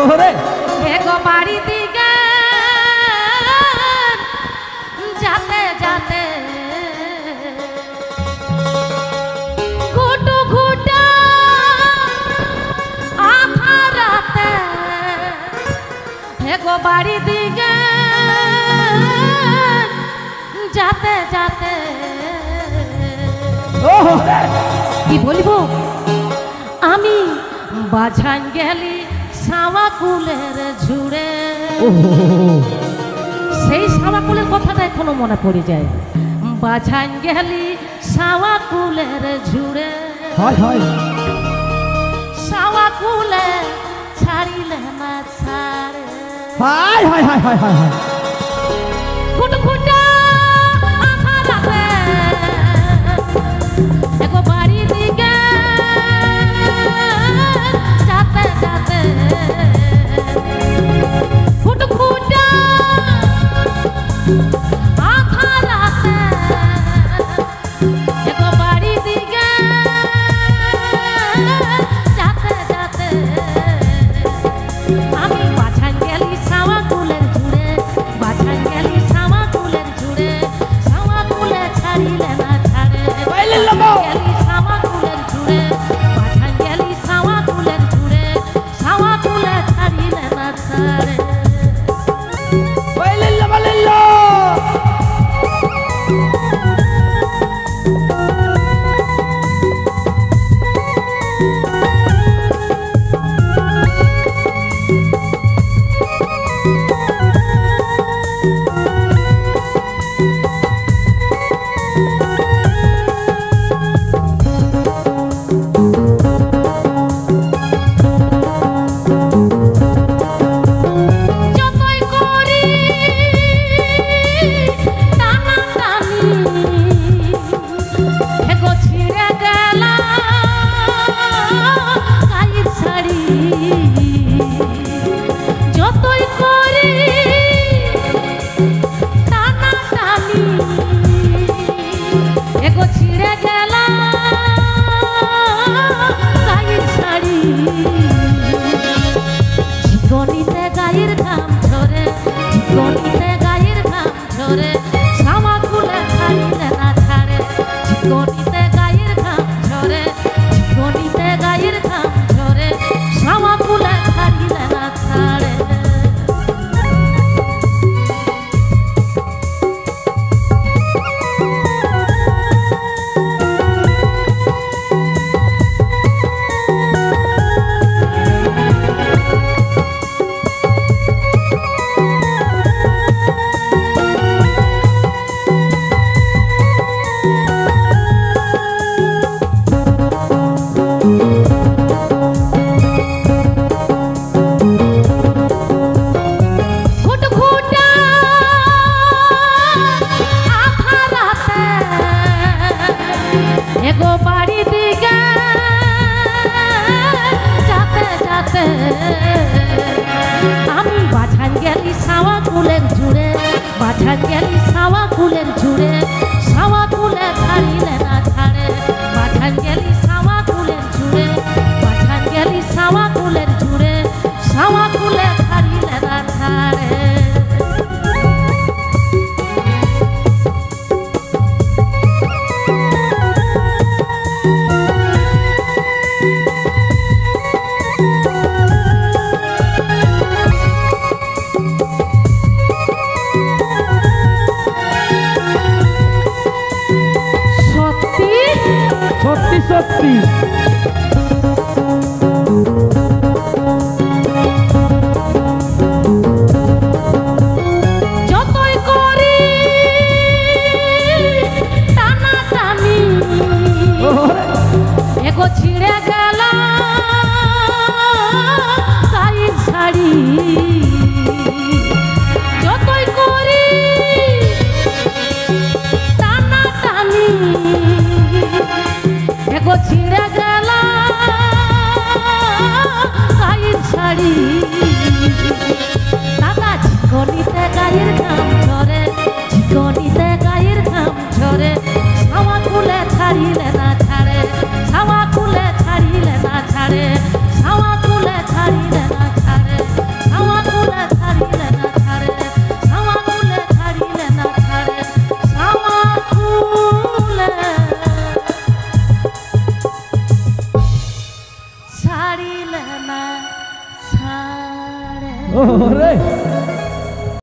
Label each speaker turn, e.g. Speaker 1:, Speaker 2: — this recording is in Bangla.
Speaker 1: ওরে
Speaker 2: এগো বাড়ি দিকে যাতে যাতে ঘুটু ঘুটা আধা রাতে এগো বাড়ি দিকে যাতে যাতে কি বলবো আমি বাঝান গেলি সাওয়া কুলের ঝুড়ে সেই সাওয়া কুলের কথাটা এখনো মনে পড়ে যায় বাঝান গেলি সাওয়া কুলের ঝুড়ে
Speaker 1: হয় হয়
Speaker 2: সাওয়া কুলে ছাড়িলে না ছাড়ে
Speaker 1: হয় হয় হয় হয় হয় হয়
Speaker 2: কুটকুটা আধা রাতে এগো বাড়ি দিকে যাতে যাতে কুটকুটা আধা রাতে এগো বাড়ি দিকে যাতে যাতে আমি বাছান গেলি সাওয়া কুলের ঝুড়ে বাছান গেলি সাওয়া কুলের ঝুড়ে সাওয়া কুলে ছাড়িলে না ছাড়ে গেলি সাওয়া কুলের ঝুড়ে বাছান গেলি সাওয়া কুলের ঝুড়ে সাওয়া কুলে ছাড়িলে না ছাড়ে যতই করি টানাটানি এগো ছিঁড়ে গেল গায়ের শাড়ি যতই করি টানাটানি এগো ছিঁড়ে গেল গায়ের শাড়ি চিকনিতে গায়ের ঘাম ঝরে চিকনিতে গায়ের ঘাম ঝরে সাওয়া কুলে ছাড়িলে না ছাড়ে চিকনিতে গায়ের ঘাম ঝরে চিকনিতে গায়ের ঘাম ঝরে সাওয়া কুলে ছাড়িলে না ছাড়ে ঘুটঘুটা আধা রাতে এগো বাড়ি দিকে যাতে যাতে আমি বাছান গেলি সাওয়া কুলের ঝুড়ে বাছান গেলি সাওয়া কুলের ঝুড়ে সাওয়া কুলে ছাড়িলে না ছাড়ে বাছান গেলি সাওয়া কুলের ঝুড়ে বাছান গেলি সাওয়া কুলের ঝুড়ে সাওয়া কুলে ছাড়িলে না ছাড়ে সত্যি
Speaker 1: সত্যি সত্যি
Speaker 2: যতই করি টানাটানি এগো ছিঁড়ে গেল গায়ের শাড়ি যতই করি টানাটানি এগো ছিঁড়ে গেল গায়ের শাড়ি দাদা চিকনিতে গায়ের ঘাম ঝরে চিকনিতে গায়ের ঘাম ঝরে সাওয়া কুলে ছাড়িলে না ছাড়ে সাওয়া কুলে ছাড়িলে না ছাড়ে সাওয়া কুলে ছাড়িলে না ছাড়ে না ছাড়ে
Speaker 1: ও রে